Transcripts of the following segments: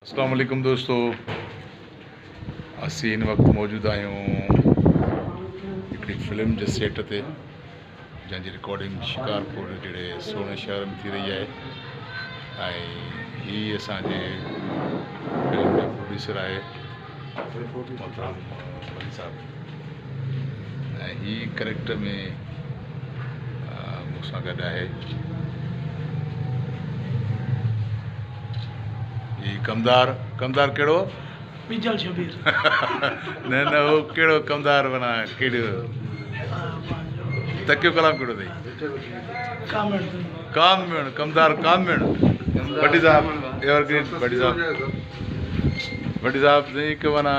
अस्सलाम वालेकुम दोस्तों, असीं इन वक्त मौजूद आहियूं हिकिड़ी फिल्म जे सेट ते जंहिंजी रिकॉर्डिंग शिकारपुर जहिड़े सोने शहर में थी रही आहे। ऐं हीअ असांजे फिल्म जो प्रोड्यूसर आहे मोहतरम वली साहब, ऐं हीअ करेक्टर में मूंसां गॾु आहे कमदार। कमदार कहिड़ो? बिजल शबीर। न वो कहिड़ो कमदार माना कहिड़ो तकियो कलाम कहिड़ो अथई? कामिण कमदार कामिण भट्टी साहब एवरग्रीन भट्टी साहब नहीं कि माना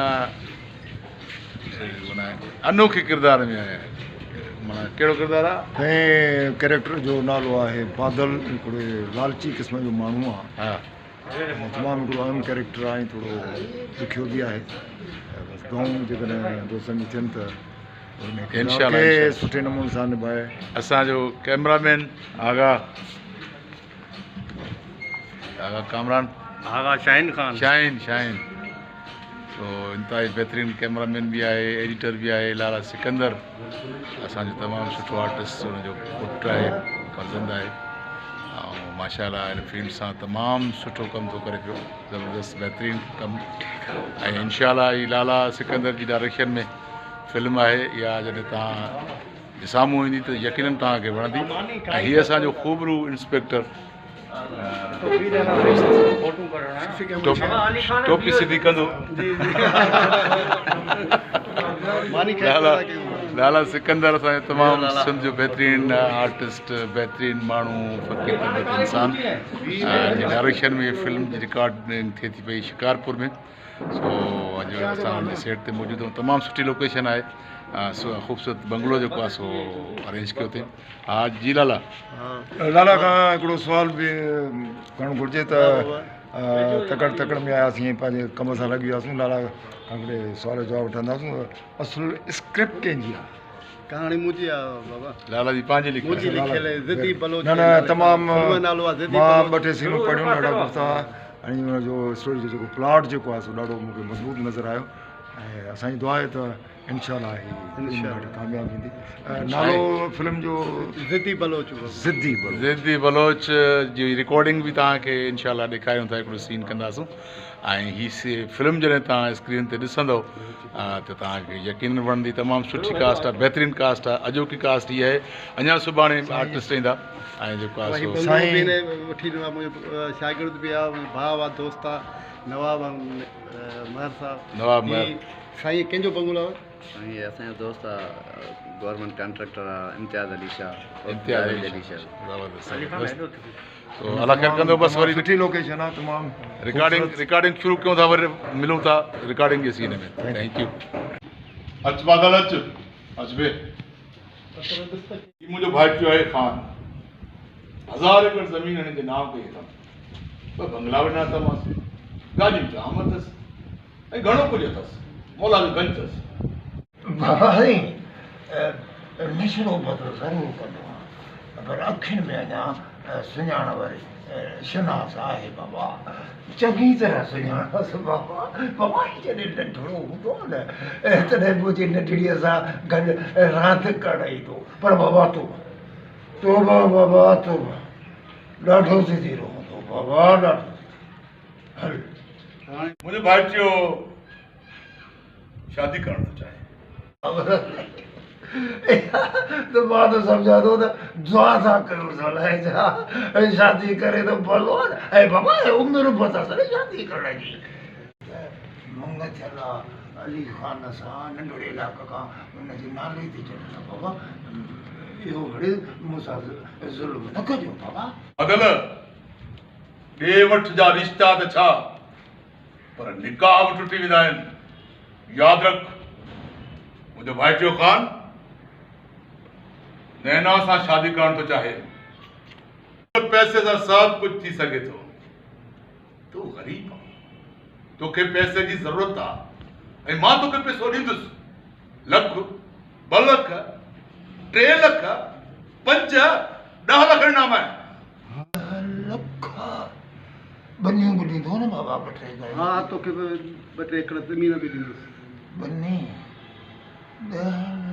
अनोखे किरदार में आया माना कहिड़ो किरदार आहे? कैरेक्टर जो नालो आहे बादल, हिकिड़े लालची क़िस्म जो माण्हू आहे। हा तमामु हिकिड़ो अहम कैरेक्टर आहे, थोरो ॾुखियो बि आहे। बसि गाँव जेकॾहिं दोस्तनि जी थियनि त इंशाल्लाह सुठे नमूने सां निभाए। असांजो कैमरामैन आगा कामरान आगा शाहीन खान। शाहीन तो इंतहाई बहितरीनु कैमरामैन बि आहे, एडिटर बि आहे। लाला सिकंदर असांजो तमामु सुठो आर्टिस्ट, हुनजो पुटु आहे, फर्ज़ंद आहे। ऐं माशाअल्लाह हिन फील्ड सां तमामु सुठो कमु थो करे पियो, ज़बरदस्त बहितरीनु कमु। ऐं इंशाअल्लाह हीअ लाला सिकंदर जी डायरेक्शन में फिल्म आहे। इहा जॾहिं तव्हां साम्हूं ईंदी त यकीनन तव्हांखे वणंदी। ऐं हीअ असांजो ख़ूबरू इंस्पेक्टर टोपी सिधी कंदो लाला सिकंदर असांजो तमामु सिंध जो बहितरीनु आर्टिस्ट, बहितरीनु माण्हू, फ़क़ीर तबक़े इंसान जी डायरेक्शन में फिल्म जी रिकॉर्डिंग थिए थी पई शिकारपुर में। सो अॼु असां हुन सेट ते मौजूदु आहियूं। तमामु सुठी लोकेशन आहे, ख़ूबसूरत बंगलो जेको आहे सो अरेंज कयो अथई। हा जी लाला खां हिकिड़ो सुवाल बि करणु घुरिजे त तकड़ में आयासीं, पंहिंजे कम सां लॻी वियासीं। लाला खां हिकिड़े सुवाल जो जवाबु वठंदासीं। असुल स्क्रिप्ट कंहिंजी आहे? कहानी मुंहिंजी आहे बाबा, लाला जी पंहिंजी लिखी मुंहिंजी लिखियल आहे। ज़िद्दी बलोच न तमामु नालो आहे ज़िद्दी मां बलोच। 2-3 सीनूं पढ़ियूं, ॾाढा गुफ़्ता। ऐं हुनजो स्टोरी जो जेको प्लॉट जेको आहे सो ॾाढो मूंखे मज़बूत नज़र आयो। ऐं असांजी दुआ आहे त इनशाअल्लाह ॾाढी कामयाबु थींदी। नालो फिल्म जो ज़िद्दी बलोच। ज़िद्दी बलोच जी रिकॉर्डिंग बि तव्हांखे इनशाअल्लाह ॾेखारियूं था, हिकिड़ो सीन कंदासूं। ऐं हीअ फिल्म जॾहिं तव्हां स्क्रीन ते ॾिसंदव त तव्हांखे यकीन वणंदी। तमामु सुठी कास्ट आहे, बहितरीनु कास्ट आहे, अॼोकी कास्ट हीअ आहे। अञा सुभाणे आर्टिस्ट ईंदा ऐं जेको आहे सो वठी ॾिनो आहे। मुंहिंजो शागिर्द बि आहे, भाउ आहे, दोस्त आहे, नवाब महर साहब। नवाब महर साईं कंहिंजो बंगलो आहे? ये असांजो दोस्त आहे, गवर्नमेंट कॉन्ट्रैक्टर आहे, इम्तियाज़ अली शाह। तो अला ख़ैर कंदो। बसि वरी सुठी लोकेशन आहे तमामु। रिकॉर्डिंग शुरू कयूं था, वरी मिलूं था रिकॉर्डिंग जे सीन में। Thank U. अच बादल अच बे। मुंहिंजो भाइटियो आहे ख़ान, 1000 एकड़ ज़मीन हिन जे नाम कई अथनि, ॿ बंगला बि ॾिना अथमांसि, गाॾियूं जाम अथसि ऐं घणो कुझु अथसि, मौला जो गंज अथसि। निशरो बदिलो ज़रूरु कंदो आहियां, पर अखियुनि में अञा सुञाण वरी शनास आहे बाबा, चङी तरह सुञाणसि बाबा। बाबा जॾहिं नंढड़ो हूंदो न तॾहिं मुंहिंजी नंढड़ीअ सां गॾु रांदि करणु ईंदो। पर बाबा तोबा बाबा तोबा, ॾाढो ज़िदी रहंदो बाबा, ॾाढो। हल मुंहिंजो भाइटियो शादी करणु थो चाहे। त मां त सम्झां थो त दुआ सां कयो सलाह शादी करे त भलो आहे। ऐं बाबा उमिरि बि अथसि शादी करण जी। मंग थियल आहे अली ख़ान सां, नंढड़े इलाइक़े खां हुनजे नाले ते चढ़ियल बाबा। इहो वरी मूंसां ज़ुल्म न कजो बाबा। अदल ॾे वठ जा रिश्ता त छा, पर निकाह बि टुटी वेंदा आहिनि। यादि रख, मुंहिंजो भाइटियो ख़ान नैना सां शादी करणु थो चाहे। पैसे सां सभु कुझु थी सघे थो। तूं ग़रीब आहे, तोखे पैसे जी ज़रूरत आहे ऐं मां तोखे पैसो ॾींदुसि। 1 लख, 2 लख, 3 लख, 5, 10 लख ॾिना मैं। 10 लख बनियूं बि ॾींदो न बाबा ॿ टे घर हा तोखे ॿ टे एकड़ ज़मीन बि ॾींदुसि बनी 10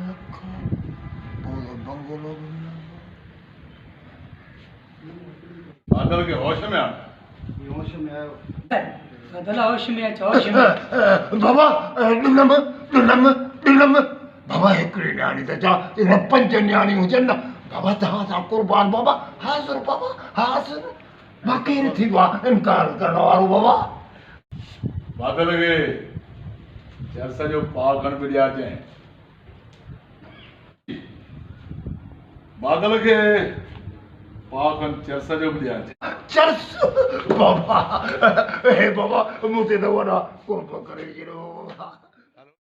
लख पोइ बंगलो बि बादल खे होश में आण होश में आयो बादल होश में अच होश में बाबा ॾिनम बाबा हिकिड़ी न्याणी त छा इन 5 न्याणियूं हुजनि न बाबा तव्हां सां कुर्बान बाबा हाज़िर बाबा हाज़िर मां केरु थींदो आहे इनकार करण वारो बाबा बादल खे चर्च जो पाव खण बि ॾियाजांइ बादल खे पाव खण चर्च जो बि ॾियाजांइ चर्च बाबा हे बाबा मूंखे त वॾा कुर्ब करे छॾियो बाबा